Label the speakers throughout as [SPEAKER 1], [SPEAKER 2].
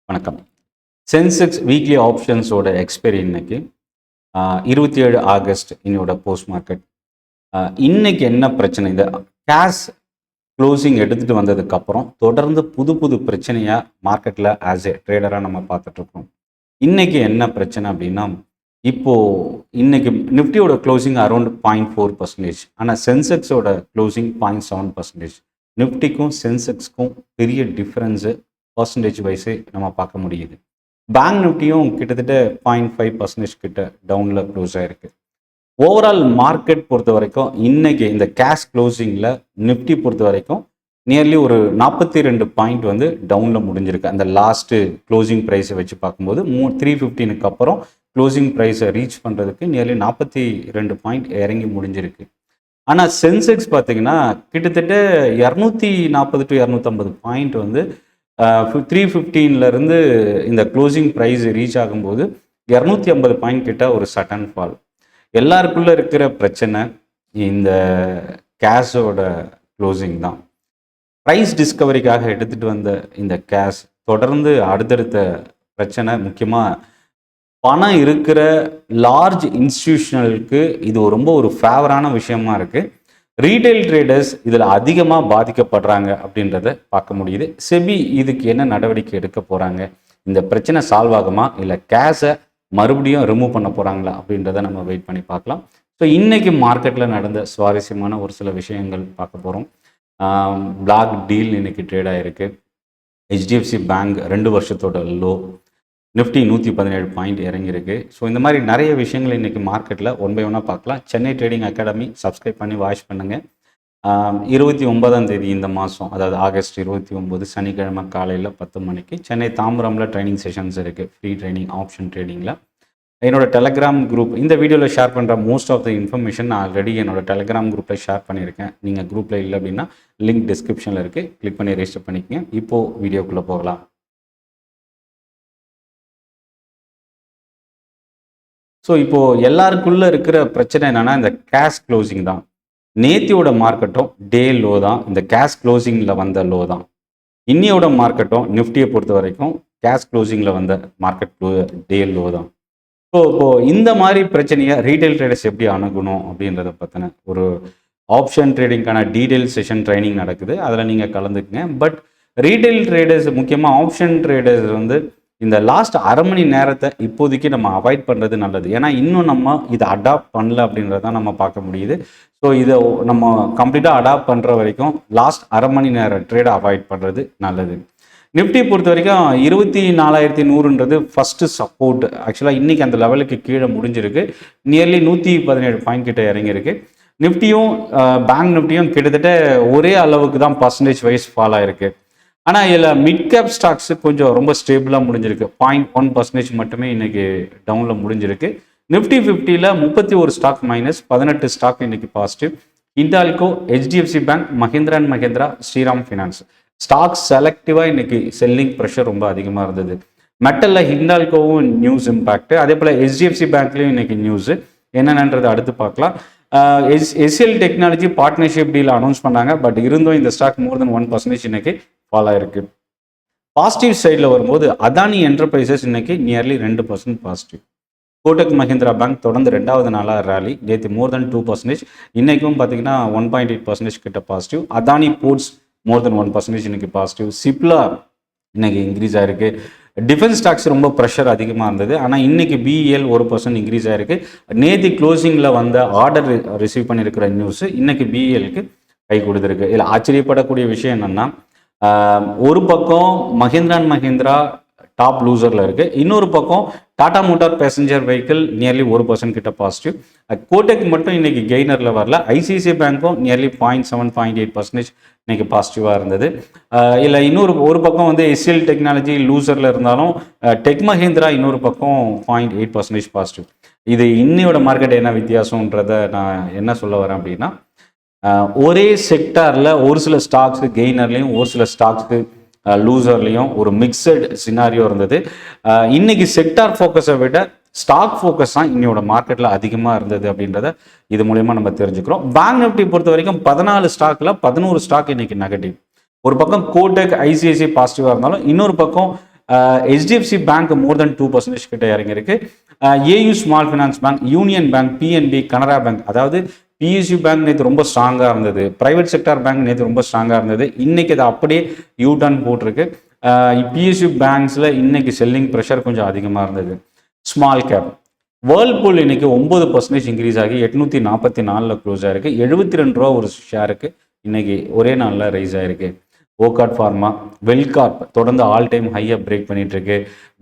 [SPEAKER 1] வணக்கம். Sensex weekly ஆப்ஷன்ஸோட expiry இன்னைக்கு 27 August இன்னையோட போஸ்ட் மார்க்கெட். இன்னைக்கு என்ன பிரச்சனை? இந்த கேஷ் க்ளோசிங் எடுத்துகிட்டு வந்ததுக்கப்புறம் தொடர்ந்து புது புது பிரச்சனையாக மார்க்கெட்டில் ஆஸ் ஏ ட்ரேடராக நம்ம பார்த்துட்ருக்கோம். இன்னைக்கு என்ன பிரச்சனை அப்படின்னா, இன்னைக்கு நிஃப்டியோட க்ளோசிங் அரௌண்ட் 0.4%, ஆனால் சென்செக்ஸோட க்ளோசிங் 0.7%. நிஃப்டிக்கும் சென்செக்ஸ்க்கும் பெரிய டிஃப்ரென்ஸு பர்சன்டேஜ் வைஸே நம்ம பார்க்க முடியுது. பேங்க் நிஃப்டியும் கிட்டத்தட்ட 0.5% கிட்ட டவுனில் க்ளோஸ் ஆகிருக்கு. ஓவரால் மார்க்கெட் பொறுத்த வரைக்கும் இன்னைக்கு இந்த கேஷ் க்ளோசிங்கில் நிஃப்டி பொறுத்த வரைக்கும் நியர்லி ஒரு 42 பாயிண்ட் வந்து டவுனில் முடிஞ்சிருக்கு. அந்த லாஸ்ட்டு க்ளோசிங் ப்ரைஸை வச்சு பார்க்கும்போது 315 அப்புறம் க்ளோசிங் ப்ரைஸை ரீச் பண்ணுறதுக்கு நியர்லி 42 பாயிண்ட் இறங்கி முடிஞ்சிருக்கு. ஆனால் சென்செக்ஸ் பார்த்தீங்கன்னா கிட்டத்தட்ட 240 to 250 பாயிண்ட் வந்து 315 இந்த க்ளோசிங் ப்ரைஸ் ரீச் ஆகும்போது 250 பாயிண்ட் கிட்ட ஒரு சடன் ஃபால். எல்லாருக்குள்ள இருக்கிற பிரச்சனை இந்த கேஷோட க்ளோசிங் தான். ப்ரைஸ் டிஸ்கவரிக்காக எடுத்துகிட்டு வந்த இந்த கேஷ் தொடர்ந்து அடுத்தடுத்த பிரச்சனை. முக்கியமாக பணம் இருக்கிற லார்ஜ் இன்ஸ்டிடியூஷனலுக்கு இது ரொம்ப ஒரு ஃபேவரான விஷயமா இருக்குது. ரீட்டைல் ட்ரேடர்ஸ் இதில் அதிகமாக பாதிக்கப்படுறாங்க அப்படின்றத பார்க்க முடியுது. செபி இதுக்கு என்ன நடவடிக்கை எடுக்க போகிறாங்க? இந்த பிரச்சனை சால்வ் ஆகுமா, இல்லை கேஷை மறுபடியும் ரிமூவ் பண்ண போகிறாங்களா அப்படின்றத நம்ம வெயிட் பண்ணி பார்க்கலாம். ஸோ இன்றைக்கி மார்க்கெட்டில் நடந்த சுவாரஸ்யமான ஒரு சில விஷயங்கள் பார்க்க போகிறோம். பிளாக் டீல் இன்னைக்கு ட்ரேட் ஆகிருக்கு. HDFC பேங்க் 2 வருஷத்தோட லோ. நிஃப்டி 117 பாயிண்ட் இறங்கியிருக்கு. ஸோ இந்த மாதிரி நிறைய விஷயங்கள் இன்றைக்கி மார்க்கெட்டில் ஒன் பை ஒன்னாக பார்க்கலாம். சென்னை ட்ரேடிங் அகாடமி சப்ஸ்கிரைப் பண்ணி வாட்ச் பண்ணுங்கள். 29ஆம் தேதி இந்த மாதம், அதாவது ஆகஸ்ட் 29 சனிக்கிழமை காலையில் 10 மணிக்கு சென்னை தாம்பரமில் ட்ரைனிங் செஷன்ஸ் இருக்குது. ஃப்ரீ ட்ரைனிங் ஆப்ஷன் ட்ரேடிங்கில். என்னோட டெலகிராம் குரூப், இந்த வீடியோவில் ஷேர் பண்ணுற மோஸ்ட் ஆஃப் த இன்ஃபர்மேஷன் நான் ஆல்ரெடி என்னோட டெலகிராம் குரூப்பில் ஷேர் பண்ணியிருக்கேன். நீங்கள் குரூப்பில் இல்லை அப்படின்னா லிங்க் டிஸ்கிரிப்ஷனில் இருக்குது, கிளிக் பண்ணி ரெஜிஸ்டர் பண்ணிக்கங்க. இப்போது வீடியோக்குள்ளே போகலாம். ஸோ இப்போது எல்லாருக்குள்ளே இருக்கிற பிரச்சனை என்னென்னா, இந்த கேஷ் க்ளோசிங் தான். நேத்தியோட மார்க்கெட்டும் டே லோ தான், இந்த கேஷ் க்ளோசிங்கில் வந்த லோ தான். இன்னியோட மார்க்கெட்டும் நிஃப்டியை பொறுத்த வரைக்கும் கேஷ் க்ளோசிங்கில் வந்த மார்க்கெட் டே லோ தான். ஸோ இப்போது இந்த மாதிரி பிரச்சனையை ரீட்டைல் ட்ரேடர்ஸ் எப்படி அணுகணும் அப்படின்றத பற்றின ஒரு ஆப்ஷன் ட்ரேடிங்கான டீடைல் செஷன் ட்ரைனிங் நடக்குது. அதில் நீங்கள் கலந்துக்குங்க. பட் ரீட்டைல் ட்ரேடர்ஸ், முக்கியமாக ஆப்ஷன் ட்ரேடர்ஸ் வந்து இந்த லாஸ்ட் அரை மணி நேரத்தை இப்போதைக்கு நம்ம அவாய்ட் பண்ணுறது நல்லது. ஏன்னா இன்னும் நம்ம இதை அடாப்ட் பண்ணல அப்படின்றதான் நம்ம பார்க்க முடியுது. ஸோ இதை நம்ம கம்ப்ளீட்டாக அடாப்ட் பண்ணுற வரைக்கும் லாஸ்ட் அரை மணி நேர ட்ரேடை அவாய்ட் பண்ணுறது நல்லது. நிஃப்டி பொறுத்த வரைக்கும் 24,100ன்றது ஃபஸ்ட்டு சப்போர்ட். ஆக்சுவலாக இன்றைக்கி அந்த லெவலுக்கு கீழே முடிஞ்சிருக்கு. நியர்லி 117 பாயிண்ட் கிட்ட இறங்கியிருக்கு. நிஃப்டியும் பேங்க் நிஃப்டியும் கிட்டத்தட்ட ஒரே அளவுக்கு தான் பர்சன்டேஜ் வைஸ் ஃபால் ஆகிருக்கு. ஆனால் இதில் மிட் கேப் ஸ்டாக்ஸு கொஞ்சம் ரொம்ப ஸ்டேபிளாக முடிஞ்சிருக்கு. 0.1% மட்டுமே இன்றைக்கி டவுனில் முடிஞ்சிருக்கு. நிஃப்டி 50ல் 31 ஸ்டாக் மைனஸ், 18 ஸ்டாக் இன்றைக்கி positive. Hindalco, HDFC bank, Mahindra and Mahindra, Shriram finance stock செலக்டிவாக இன்றைக்கி செல்லிங் ப்ரெஷர் ரொம்ப அதிகமாக இருந்தது. மெட்டலில் ஹிண்டால்கோவும் நியூஸ் இம்பேக்ட், அதே போல் HDFC பேங்க்லேயும் இன்றைக்கி நியூஸு என்னென்னன்றதை அடுத்து பார்க்கலாம். SL technology partnership deal announce பண்ணாங்க. பட் இருந்தும் இந்த ஸ்டாக் மோர் தென் 1% இன்னைக்கு ஃபால் ஆயிருக்கு. பாசிட்டிவ் சைடில் வரும்போது அதானி என்டர்பிரைசஸ் இன்னைக்கு nearly 2% positive. Kotak Mahindra bank தொடர்ந்து 2வது நாளாக ரேலி, நேற்று மோர் தென் 2%. இன்றைக்கும் பார்த்தீங்கன்னா 1.8% கிட்ட பாசிட்டிவ். அதானி போர்ட்ஸ் மோர் தென் 1% இன்னைக்கு பாசிட்டிவ். சிப்லா இன்னைக்கு இன்க்ரீஸ் ஆயிருக்கு. டிஃபென்ஸ் ஸ்டாக்ஸ் ரொம்ப ப்ரெஷர் அதிகமாக இருந்தது. ஆனால் இன்னைக்கு BEL 1% இன்க்ரீஸ் ஆயிருக்கு. நேற்று க்ளோசிங்கில் வந்த ஆர்டர் ரிசீவ் பண்ணியிருக்கிற நியூஸ் இன்னைக்கு BELக்கு கை கொடுத்துருக்கு. இதில் ஆச்சரியப்படக்கூடிய விஷயம் என்னென்னா, ஒரு பக்கம் மஹிந்திரா அண்ட் மஹிந்திரா டாப் லூசரில் இருக்குது, இன்னொரு பக்கம் Tata motor passenger vehicle nearly 1% கிட்ட பாசிட்டிவ். கோடெக் மட்டும் இன்னைக்கு கெய்னரில் வரல. ICICI பேங்க்கும் நியர்லி 0.7-0.8% இன்னைக்கு பாசிட்டிவாக இருந்தது. இல்லை ஒரு பக்கம் வந்து SL டெக்னாலஜி லூசரில் இருந்தாலும் டெக் மஹிந்திரா இன்னொரு பக்கம் 0.8% பாசிட்டிவ். இது இன்னையோட மார்க்கெட் என்ன வித்தியாசம்ன்றதை நான் என்ன சொல்ல வரேன் அப்படின்னா, ஒரே செக்டாரில் ஒரு சில ஸ்டாக்ஸு கெய்னர்லேயும் ஒரு சில ஸ்டாக்ஸுக்கு லூசர்லேயும் ஒரு மிக்சட் சினாரியோ இருந்தது. இன்னைக்கு செக்டார் ஃபோக்கஸை விட ஸ்டாக் ஃபோக்கஸ் தான் இன்னையோட மார்க்கெட்டில் அதிகமாக இருந்தது அப்படின்றத இது மூலயமா நம்ம தெரிஞ்சுக்கிறோம். பேங்க் நிஃப்டி பொறுத்த வரைக்கும் 14 ஸ்டாக்கில் 11 ஸ்டாக் இன்னைக்கு நெகட்டிவ். ஒரு பக்கம் கோடெக், ICICI பாசிட்டிவாக இருந்தாலும் இன்னொரு பக்கம் ஹெச்டிஎஃப்சி பேங்க் மோர் தென் 2% கிட்ட இறங்கியிருக்கு. AU small finance bank, union bank, PNB, Canara bank, அதாவது பிஎஸ்யூ பேங்க் நேற்று ரொம்ப ஸ்ட்ராங்காக இருந்தது, பிரைவேட் செக்டார் பேங்க் நேற்று ரொம்ப ஸ்ட்ராங்காக இருந்தது. இன்னைக்கு அது அப்படியே யூ டர்ன் போட்டிருக்கு. பிஎஸ்யூ பேங்க்ஸில் இன்னைக்கு செல்லிங் ப்ரெஷர் கொஞ்சம் அதிகமாக இருந்தது. ஸ்மால் கேப் வேர்ல்பூல் இன்னைக்கு 9% இன்க்ரீஸ் ஆகி 844 க்ளோஸ் ஆயிருக்கு. 72 ரூபா ஒரு ஷேருக்கு இன்னைக்கு ஒரே நாளில் ரைஸ் ஆயிருக்கு. ஓகாட் ஃபார்மா, வெல்கார்ப் தொடர்ந்து ஆல் டைம் ஹையை பிரேக் பண்ணிட்டு இருக்கு.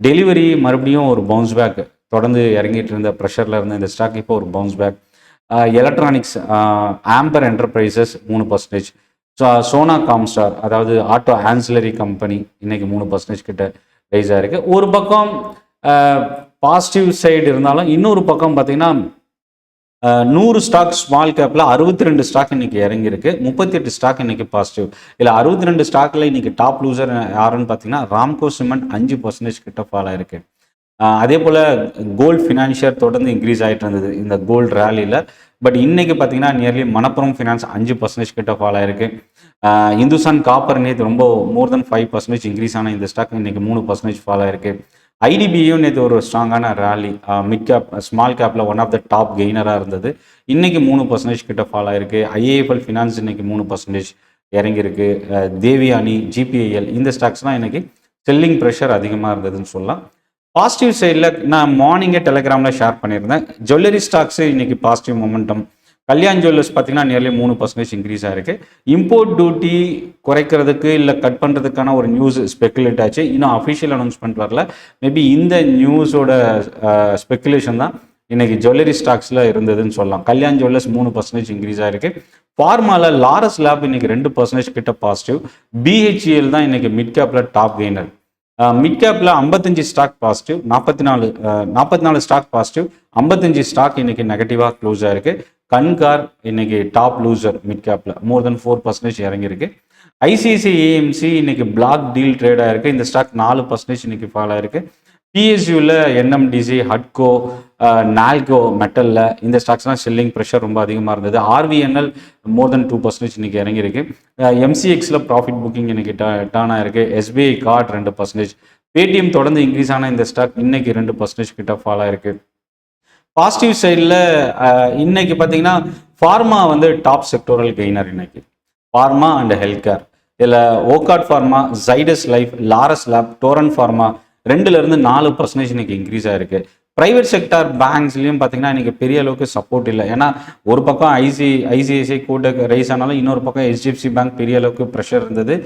[SPEAKER 1] டெலிவரி மறுபடியும் ஒரு பவுன்ஸ் பேக், தொடர்ந்து இறங்கிட்டு இருந்த ப்ரெஷரில் இருந்த இந்த ஸ்டாக் இப்போ ஒரு bounce back. Electronics, Amber enterprises 3%. Sona Comstar, அதாவது ஆட்டோ ஆன்சிலரி கம்பெனி, இன்னைக்கு 3% கிட்ட ரைஸ் ஆயிருக்கு. ஒரு பக்கம் பாசிட்டிவ் சைடு இருந்தாலும் இன்னொரு பக்கம் பார்த்தீங்கன்னா 100 ஸ்டாக் ஸ்மால் கேப்பில் 62 ஸ்டாக் இன்னைக்கு இறங்கியிருக்கு. 38 ஸ்டாக் இன்னைக்கு பாசிட்டிவ். இல்லை 62 ஸ்டாக்ல இன்னைக்கு டாப் லூசர் யாருன்னு பார்த்தீங்கன்னா ராம்கோ சிமெண்ட் 5% கிட்ட ஃபால் ஆயிருக்கு. அதே போல் கோல்ட் ஃபினான்ஷியர் தொடர்ந்து இன்க்ரீஸ் ஆகிட்டு இருந்தது இந்த கோல்டு ரேலியில். பட் இன்னைக்கு பார்த்தீங்கன்னா நியர்லி மணப்புரம் ஃபினான்ஸ் 5% கிட்ட ஃபால் ஆயிருக்கு. இந்துஸ்தான் காப்பர் நேற்று ரொம்ப மோர் தென் 5% இன்க்ரீஸ் ஆன இந்த ஸ்டாக் இன்னைக்கு 3% ஃபால் ஆயிருக்கு. ஐடிபியும் நேற்று ஒரு ஸ்ட்ராங்கான ரேலி, மிட் கேப் ஸ்மால் கேப்பில் ஒன் ஆஃப் த டாப் கெய்னராக இருந்தது. இன்னைக்கு 3% கிட்ட ஃபால் ஆயிருக்கு. ஐஏஎஃப்எல் ஃபினான்ஸ் இன்னைக்கு 3% இறங்கியிருக்கு. தேவியானி, ஜிபிஐஎல் இந்த ஸ்டாக்ஸ்லாம் இன்னைக்கு செல்லிங் ப்ரெஷர் அதிகமாக இருந்ததுன்னு சொல்லலாம். பாசிட்டிவ் சைடில் நான் மார்னிங்கே டெலிகிராமில் ஷேர் பண்ணியிருந்தேன். ஜுவல்லரி ஸ்டாக்ஸு இன்னைக்கு பாசிட்டிவ் மொமெண்டம். கல்யாண் ஜுவல்லர்ஸ் பார்த்தீங்கன்னா நியர்லி 3% இன்க்ரீஸ் ஆயிருக்கு. இம்போர்ட் டியூட்டி குறைக்கிறதுக்கு இல்லை கட் பண்ணுறதுக்கான ஒரு நியூஸ் ஸ்பெக்குலேட் ஆச்சு. இன்னும் அஃபிஷியல் அனௌன்ஸ்மெண்ட் வரல. மேபி இந்த நியூஸோட ஸ்பெக்குலேஷன் தான் இன்னைக்கு ஜுவல்லரி ஸ்டாக்ஸில் இருந்ததுன்னு சொல்லலாம். கல்யாண் ஜுவல்லர்ஸ் 3% இன்க்ரீஸ் ஆயிருக்கு. ஃபார்மாவில் லாரஸ் லேப் இன்னைக்கு 2% கிட்ட பாசிட்டிவ். பிஹெச்இஎல் தான் இன்னைக்கு மிட் கேப்பில் டாப் கெய்னர். மிட் கேப்பில் 55 stock positive, 44 stock positive, 55 stock இன்னைக்கு நெகட்டிவாக க்ளோஸ் ஆயிருக்கு. கன்கார் இன்னைக்கு டாப் லூசர் மிட் கேப்பில் மோர் தென் 4% இறங்கியிருக்கு. ஐசிஐசிஐ ஏஎம்சி இன்னைக்கு பிளாக் டீல் ட்ரேட் ஆயிருக்கு. இந்த ஸ்டாக் 4% இன்னைக்கு ஃபால் ஆயிருக்கு. பிஎஸ்யூவில் என்எம்டிசி, ஹட்கோ, நால்கோ மெட்டலில் இந்த ஸ்டாக்ஸ்லாம் செல்லிங் ப்ரெஷர் ரொம்ப அதிகமாக இருந்தது. ஆர்விஎன்எல் மோர் தென் 2% இன்னைக்கு இறங்கியிருக்கு. எம்சிஎக்ஸில் ப்ராஃபிட் புக்கிங் இன்னைக்கு டர்ன் ஆயிருக்கு. SBI card 2%. பேடிஎம் தொடர்ந்து இன்க்ரீஸ் ஆன இந்த ஸ்டாக் இன்னைக்கு 2% கிட்ட ஃபால் ஆயிருக்கு. பாசிட்டிவ் சைடில் இன்னைக்கு பார்த்தீங்கன்னா ஃபார்மா வந்து டாப் செக்டோரல் கெய்னர் இன்னைக்கு. ஃபார்மா அண்ட் ஹெல்த் கேர், இதில் ஓகாட் pharma, Zydus life, Laurus lab, Torrent pharma 2-4% இன்னைக்கு இன்க்ரீஸ் ஆயிருக்கு. பிரைவேட் செக்டார் பேங்க்ஸ்லையும் பார்த்தீங்கன்னா இன்னைக்கு பெரிய அளவுக்கு சப்போர்ட் இல்லை. ஏன்னா ஒரு பக்கம் ஐசிஐசிஐ கூட ரைஸ் ஆனாலும் இன்னொரு பக்கம் ஹெச்டிஎஃப்சி பேங்க் பெரிய அளவுக்கு ப்ரெஷர் இருந்தது.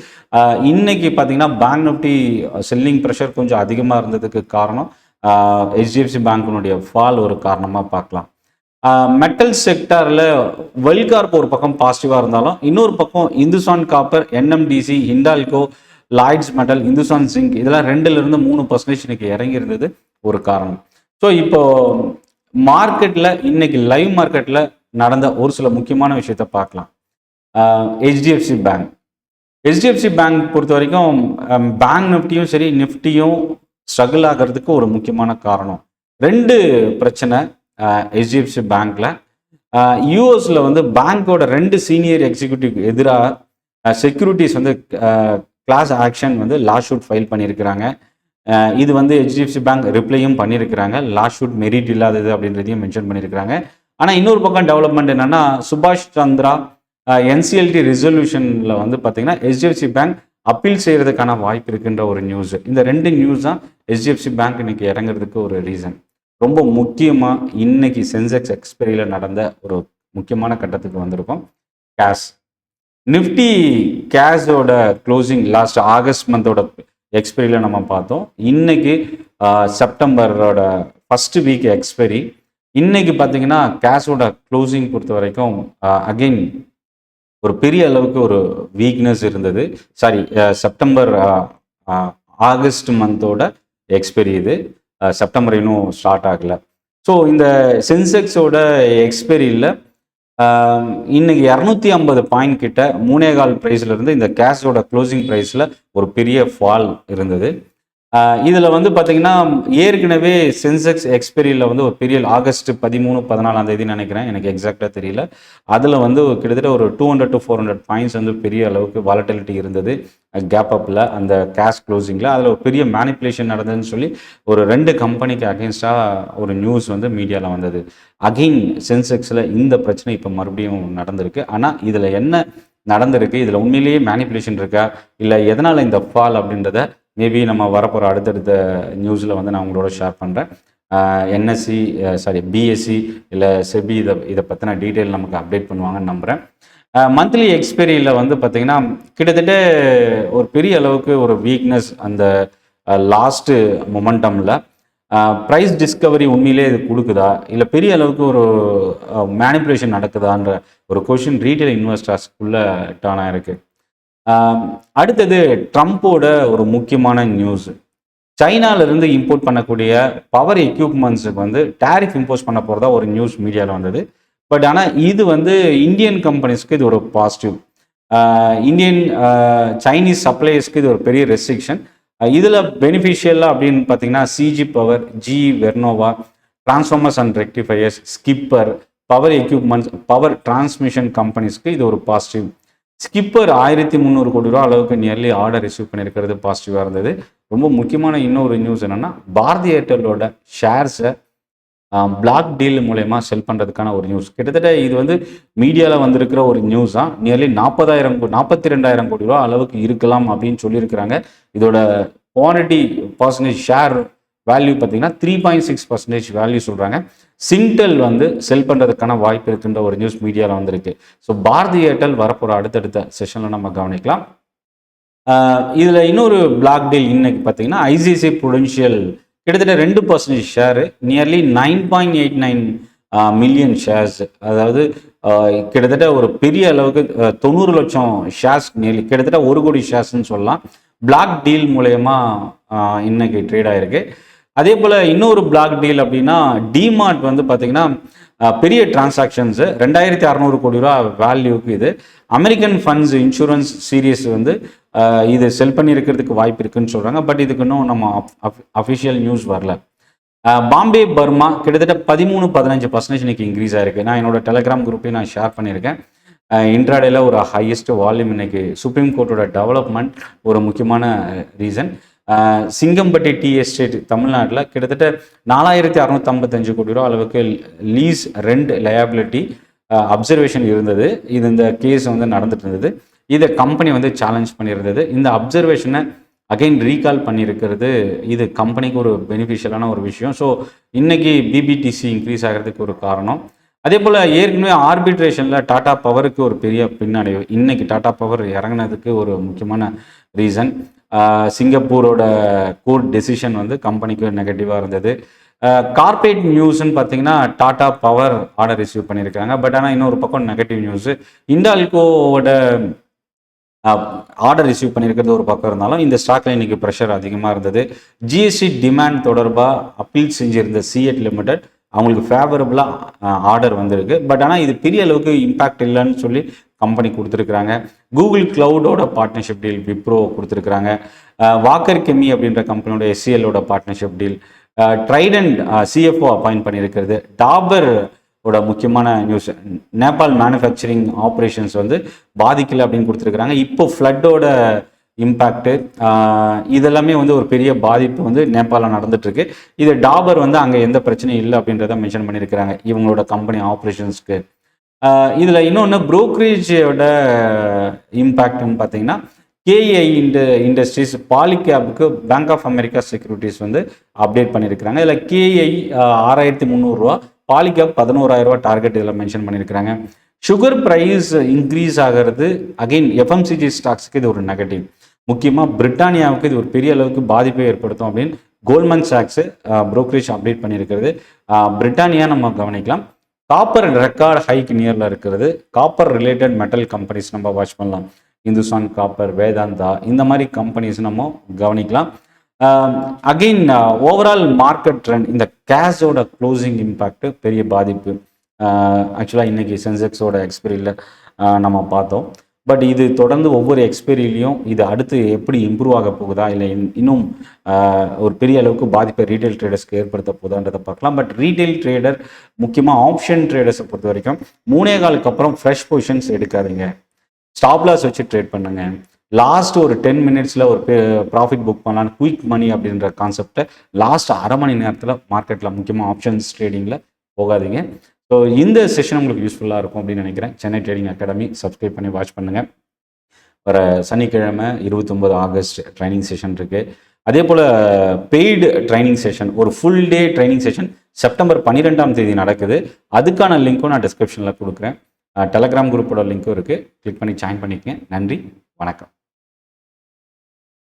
[SPEAKER 1] இன்னைக்கு பார்த்தீங்கன்னா பேங்க் நிஃப்டி செல்லிங் ப்ரெஷர் கொஞ்சம் அதிகமாக இருந்ததுக்கு காரணம் ஹெச்டிஎஃப்சி பேங்க்கினுடைய ஃபால் ஒரு காரணமாக பார்க்கலாம். மெட்டல் செக்டாரில் வெல்கார்ப் ஒரு பக்கம் பாசிட்டிவாக இருந்தாலும் இன்னொரு பக்கம் Hindustan copper, NMDC, Hindalco, Lloyds metal, Hindustan zinc இதெல்லாம் 2-3% இன்னைக்கு இறங்கி இருந்தது ஒரு காரணம். ஸோ இப்போ மார்க்கெட்டில் இன்னைக்கு லைவ் மார்க்கெட்டில் நடந்த ஒரு சில முக்கியமான விஷயத்த பார்க்கலாம். ஹெச்டிஎஃப்சி பேங்க் பொறுத்த வரைக்கும் பேங்க் நிஃப்டியும் சரி நிஃப்டியும் ஸ்ட்ரகிள் ஆகிறதுக்கு ஒரு முக்கியமான காரணம் 2 பிரச்சனை. ஹெச்டிஎஃப்சி பேங்க்ல யூஎஸ்ல வந்து பேங்கோட 2 சீனியர் எக்ஸிக்யூட்டிவ் எதிராக செக்யூரிட்டிஸ் வந்து கிளாஸ் ஆக்ஷன் வந்து லா ஷூட் ஃபைல் பண்ணியிருக்கிறாங்க. இது வந்து ஹெச்டிஎஃப்சி பேங்க் ரிப்ளையும் பண்ணியிருக்கிறாங்க. லா ஷூட் மெரிட் இல்லாதது அப்படின்றதையும் மென்ஷன் பண்ணியிருக்கிறாங்க. ஆனால் இன்னொரு பக்கம் டெவலப்மெண்ட் என்னன்னா, சுபாஷ் சந்திரா என்சிஎல்டி ரெசல்யூஷனில் வந்து பார்த்தீங்கன்னா ஹெச்டிஎஃப்சி பேங்க் அப்பீல் செய்யறதுக்கான வாய்ப்பு இருக்குன்ற ஒரு நியூஸ். இந்த 2 நியூஸ் தான் ஹெச்டிஎஃப்சி பேங்க் இன்னைக்கு இறங்குறதுக்கு ஒரு ரீசன். ரொம்ப முக்கியமாக இன்னைக்கு சென்செக்ஸ் எக்ஸ்பைரியில் நடந்த ஒரு முக்கியமான கட்டத்துக்கு வந்திருக்கோம். நிஃப்டி கேஷோட க்ளோசிங் லாஸ்ட் ஆகஸ்ட் மந்தோட எக்ஸ்பைரியில் நம்ம பார்த்தோம். இன்னைக்கு செப்டம்பரோட ஃபர்ஸ்ட் வீக் எக்ஸ்பைரி. இன்னைக்கு பார்த்தீங்கன்னா கேஷோட க்ளோசிங் பொறுத்த வரைக்கும் அகெயின் ஒரு பெரிய அளவுக்கு ஒரு வீக்னஸ் இருந்தது. செப்டம்பர் ஆகஸ்ட் மந்தோட எக்ஸ்பைரி இது. செப்டம்பர் இன்னும் ஸ்டார்ட் ஆகலை. ஸோ இந்த சென்செக்ஸோட எக்ஸ்பைரியில் இன்னைக்கு 250 பாயிண்ட் கிட்ட 3.25 ப்ரைஸ்ல இருந்து இந்த கேஷோட க்ளோசிங் ப்ரைஸில் ஒரு பெரிய ஃபால் இருந்தது. இதில் வந்து பார்த்தீங்கன்னா ஏற்கனவே சென்செக்ஸ் எக்ஸ்பெரியில் வந்து ஒரு பெரிய ஆகஸ்ட் 13-14 நினைக்கிறேன், எனக்கு எக்ஸாக்டாக தெரியல. அதில் வந்து கிட்டத்தட்ட ஒரு 200 to 400 பாயிண்ட்ஸ் வந்து பெரிய அளவுக்கு வாலட்டிலிட்டி இருந்தது கேப் அப்பில், அந்த கேஷ் க்ளோசிங்கில். அதில் ஒரு பெரிய மேனிப்புலேஷன் நடந்ததுன்னு சொல்லி ஒரு 2 கம்பெனிக்கு அகேன்ஸ்டாக ஒரு நியூஸ் வந்து மீடியாவில் வந்தது. அகெயின் சென்செக்ஸில் இந்த பிரச்சனை இப்போ மறுபடியும் நடந்திருக்கு. ஆனால் இதில் என்ன நடந்திருக்கு, இதில் உண்மையிலேயே மேனிப்புலேஷன் இருக்கா, இல்லை எதனால் இந்த ஃபால் அப்படின்றத மேபி நம்ம வரப்போகிற அடுத்தடுத்த நியூஸில் வந்து நான் உங்களோட ஷேர் பண்ணுறேன். என்எஸ்சி பிஎஸ்சி இல்லை செபி இதை பற்றின டீட்டெயில் நமக்கு அப்டேட் பண்ணுவாங்கன்னு நம்புகிறேன். மந்த்லி எக்ஸ்பெரியில் வந்து பார்த்திங்கன்னா கிட்டத்தட்ட ஒரு பெரிய அளவுக்கு ஒரு வீக்னஸ் அந்த லாஸ்ட்டு மொமெண்டமில் ப்ரைஸ் டிஸ்கவரி உண்மையிலே இது கொடுக்குதா, இல்லை பெரிய அளவுக்கு ஒரு மேனிப்புலேஷன் நடக்குதான்ற ஒரு கொஷின் ரீட்டைல் இன்வெஸ்டர்ஸ்க்குள்ளே டர்ன் ஆயிருக்கு. அடுத்தது ட்ரம்ப்போட ஒரு முக்கியமான நியூஸ். சைனாவிலிருந்து இம்போர்ட் பண்ணக்கூடிய பவர் எக்யூப்மெண்ட்ஸுக்கு வந்து டேரிஃப் இம்போஸ் பண்ண போகிறதா ஒரு நியூஸ் மீடியாவில் வந்தது. பட் ஆனால் இது வந்து இந்தியன் கம்பெனிஸ்க்கு இது ஒரு பாசிட்டிவ். இந்தியன் சைனீஸ் சப்ளையர்ஸ்க்கு இது ஒரு பெரிய ரெஸ்ட்ரிக்ஷன். இதில் பெனிஃபிஷியலாக அப்படின்னு பார்த்தீங்கன்னா CG power, G Vernova, transformers and rectifiers, skipper, power equipments, power transmission கம்பெனிஸ்க்கு இது ஒரு பாசிட்டிவ். ஸ்கிப்பர் 1300 கோடி ரூபா அளவுக்கு நியர்லி ஆர்டர் ரிசீவ் பண்ணியிருக்கிறது பாசிட்டிவாக இருந்தது. ரொம்ப முக்கியமான இன்னொரு நியூஸ் என்னென்னா பாரதி ஏர்டெல்லோட ஷேர்ஸை பிளாக் டீல் மூலயமா செல் பண்ணுறதுக்கான ஒரு நியூஸ். கிட்டத்தட்ட இது வந்து மீடியாவில் வந்திருக்கிற ஒரு நியூஸ் தான். நியர்லி 42,000 கோடி ரூபா அளவுக்கு இருக்கலாம் அப்படின்னு சொல்லியிருக்கிறாங்க. இதோட குவான்டிட்டி பர்சன்டேஜ் ஷேர் வேல்யூ பார்த்தீங்கன்னா 3.6% வேல்யூ சொல்கிறாங்க. சிங்டெல் வந்து செல் பண்ணுறதுக்கான வாய்ப்பு இருக்குன்ற ஒரு நியூஸ் மீடியாவில் வந்திருக்கு. ஸோ பாரதி ஏர்டெல் வரப்போகிற அடுத்தடுத்த செஷனில் நம்ம கவனிக்கலாம். இதில் இன்னொரு பிளாக் டீல் இன்னைக்கு பார்த்தீங்கன்னா ஐசிஐசிஐ புரூடென்ஷியல் கிட்டத்தட்ட 2% ஷேரு, நியர்லி 9.89 மில்லியன் ஷேர்ஸ், அதாவது கிட்டத்தட்ட ஒரு பெரிய அளவுக்கு 90 லட்சம் ஷேர்ஸ், நியர்லி கிட்டத்தட்ட 1 கோடி ஷேர்ஸ்ன்னு சொல்லலாம், பிளாக் டீல் மூலயமா இன்னைக்கு ட்ரேட் ஆயிருக்கு. அதே போல் இன்னொரு பிளாக் டீல் அப்படின்னா டிமார்ட் வந்து பார்த்தீங்கன்னா பெரிய டிரான்சாக்ஷன்ஸு 2600 கோடி ரூபா வேல்யூக்கு இது அமெரிக்கன் ஃபண்ட்ஸ் இன்சூரன்ஸ் சீரீஸ் வந்து இது செல் பண்ணியிருக்கிறதுக்கு வாய்ப்பு இருக்குன்னு சொல்கிறாங்க. பட் இதுக்கு இன்னும் நம்ம அஃபிஷியல் நியூஸ் வரல. பாம்பே பர்மா கிட்டத்தட்ட 13-15% இன்னைக்கு இன்க்ரீஸ் ஆயிருக்கு. நான் என்னோட டெலிகிராம் குரூப்பையும் நான் ஷேர் பண்ணியிருக்கேன். இன்ட்ராடேல ஒரு ஹையஸ்ட் வால்யூம் இன்னைக்கு. சுப்ரீம் கோர்ட்டோட டெவலப்மெண்ட் ஒரு முக்கியமான ரீசன். சிங்கம்பட்டி டீ எஸ்டேட் தமிழ்நாட்டில் கிட்டத்தட்ட 4655 கோடி ரூபா அளவுக்கு லீஸ் ரெண்ட் லயபிலிட்டி அப்சர்வேஷன் இருந்தது. இது இந்த கேஸ் வந்து நடந்துட்டு இருந்தது. இதை கம்பெனி வந்து சேலஞ்ச் பண்ணியிருந்தது. இந்த அப்சர்வேஷனை அகைன் ரீகால் பண்ணியிருக்கிறது இது கம்பெனிக்கு ஒரு பெனிஃபிஷியலான ஒரு விஷயம். ஸோ இன்னைக்கு பிபிடிசி இன்க்ரீஸ் ஆகிறதுக்கு ஒரு காரணம். அதே போல் ஏற்கனவே ஆர்பிட்ரேஷனில் டாடா பவருக்கு ஒரு பெரிய பின்னடைவு. இன்னைக்கு டாடா பவர் இறங்கினதுக்கு ஒரு முக்கியமான ரீசன் சிங்கப்பூரோட கோர்ட் டெசிஷன் வந்து கம்பெனிக்கு நெகட்டிவாக இருந்தது. கார்பரேட் நியூஸ்ன்னு பார்த்தீங்கன்னா டாடா பவர் ஆர்டர் ரிசீவ் பண்ணியிருக்காங்க. பட் ஆனால் இன்னொரு பக்கம் நெகட்டிவ் நியூஸு இண்டால்கோவோட ஆர்டர் ரிசீவ் பண்ணியிருக்கிறது ஒரு பக்கம் இருந்தாலும் இந்த ஸ்டாக்ல இன்னைக்கு ப்ரெஷர் அதிகமாக இருந்தது. ஜிஎஸ்டி டிமாண்ட் தொடர்பாக அப்பீல் செஞ்சிருந்த சிஎட் லிமிடெட் அவங்களுக்கு ஃபேவரபுளாக ஆர்டர் வந்திருக்கு. பட் ஆனால் இது பெரிய அளவுக்கு இம்பேக்ட் இல்லைன்னு சொல்லி கம்பெனி கொடுத்துருக்குறாங்க. கூகுள் கிளவுடோட பார்ட்னர்ஷிப் டீல் விப்ரோ கொடுத்துருக்குறாங்க. வாக்கர் கெமி அப்படின்ற கம்பெனியோட எஸ்சிஎல்லோட partnership deal, Trident CFO appoint பண்ணியிருக்கிறது. டாபர் ஓட முக்கியமான நியூஸ், நேபாள் மேனுஃபேக்சரிங் ஆப்ரேஷன்ஸ் வந்து பாதிக்கலை அப்படின்னு கொடுத்துருக்குறாங்க. இப்போ ஃப்ளட்டோட இம்பேக்டு இதெல்லாமே வந்து ஒரு பெரிய பாதிப்பு வந்து நேபாளில் நடந்துட்டுருக்கு. இது டாபர் வந்து அங்கே எந்த பிரச்சனையும் இல்லை அப்படின்றத மென்ஷன் பண்ணியிருக்கிறாங்க இவங்களோட கம்பெனி ஆப்ரேஷன்ஸ்க்கு. இதில் இன்னொன்று ப்ரோக்கரேஜோட இம்பேக்ட்னு பார்த்தீங்கன்னா கேஐ இண்டஸ்ட்ரீஸ் பாலிகேப்புக்கு பேங்க் ஆஃப் அமெரிக்கா செக்யூரிட்டிஸ் வந்து அப்டேட் பண்ணியிருக்கிறாங்க. இதில் கேஐ 6300 ரூபா, பாலிகேப் 11,000 ரூபா டார்கெட் இதில் மென்ஷன் பண்ணியிருக்கிறாங்க. சுகர் ப்ரைஸ் இன்க்ரீஸ் ஆகிறது அகெயின் எஃப்எம்சிஜி ஸ்டாக்ஸுக்கு இது ஒரு நெகட்டிவ். முக்கியமாக பிரிட்டானியாவுக்கு இது ஒரு பெரிய அளவுக்கு பாதிப்பை ஏற்படுத்தும் அப்படின்னு கோல்ட்மன் சாக்ஸு ப்ரோக்கரேஜ் அப்டேட் பண்ணியிருக்கிறது. பிரிட்டானியா நம்ம கவனிக்கலாம். காப்பர் ரெக்கார்ட் ஹைக் நியரில் இருக்கிறது. காப்பர் ரிலேட்டட் மெட்டல் கம்பெனிஸ் நம்ம வாட்ச் பண்ணலாம். இந்துஸ்தான் காப்பர், வேதாந்தா, இந்த மாதிரி கம்பெனிஸ் நம்ம கவனிக்கலாம். அகெயின் ஓவரால் மார்க்கெட் ட்ரெண்ட், இந்த கேஷோட க்ளோசிங் இம்பேக்ட் பெரிய பாதிப்பு. ஆக்சுவலாக இன்னைக்கு சென்செக்ஸோட எக்ஸ்பைரியில் நம்ம பார்த்தோம். பட் இது தொடர்ந்து ஒவ்வொரு எக்ஸ்பைரிலையும் இது அடுத்து எப்படி இம்ப்ரூவ் ஆக போகுதா, இல்லை இன்னும் ஒரு பெரிய அளவுக்கு பாதிப்பை ரீட்டைல் ட்ரேடர்ஸ்க்கு ஏற்படுத்த போகுதான்றதை பார்க்கலாம். பட் ரீட்டைல் ட்ரேடர், முக்கியமாக ஆப்ஷன் ட்ரேடர்ஸை பொறுத்த வரைக்கும் 3.25 அப்புறம் ஃப்ரெஷ் பொசிஷன்ஸ் எடுக்காதீங்க. ஸ்டாப் லாஸ் வச்சு ட்ரேட் பண்ணுங்க. லாஸ்ட் ஒரு 10 மினிட்ஸில் ஒரு ப்ராஃபிட் புக் பண்ணலான்னு குயிக் மணி அப்படின்ற கான்செப்டை லாஸ்ட் அரை மணி நேரத்தில் மார்க்கெட்டில் முக்கியமாக ஆப்ஷன்ஸ் ட்ரேடிங்கில் போகாதீங்க. ஸோ இந்த செஷன் உங்களுக்கு யூஸ்ஃபுல்லாக இருக்கும் அப்படின்னு நினைக்கிறேன். சென்னை ட்ரேடிங் அகாடமி சப்ஸ்கிரைப் பண்ணி வாட்ச் பண்ணுங்கள். வர சனிக்கிழமை 29 ஆகஸ்ட் ட்ரைனிங் செஷன் இருக்குது. அதே போல் பெய்டு ட்ரைனிங் செஷன், ஒரு full day training session September 12ஆம் தேதி நடக்குது. அதுக்கான லிங்க்கும் நான் டிஸ்கிரிப்ஷனில் கொடுக்குறேன். டெலகிராம் குரூப்போட லிங்க்கும் இருக்குது. கிளிக் பண்ணி ஜாயின் பண்ணிக்கங்க. நன்றி, வணக்கம்.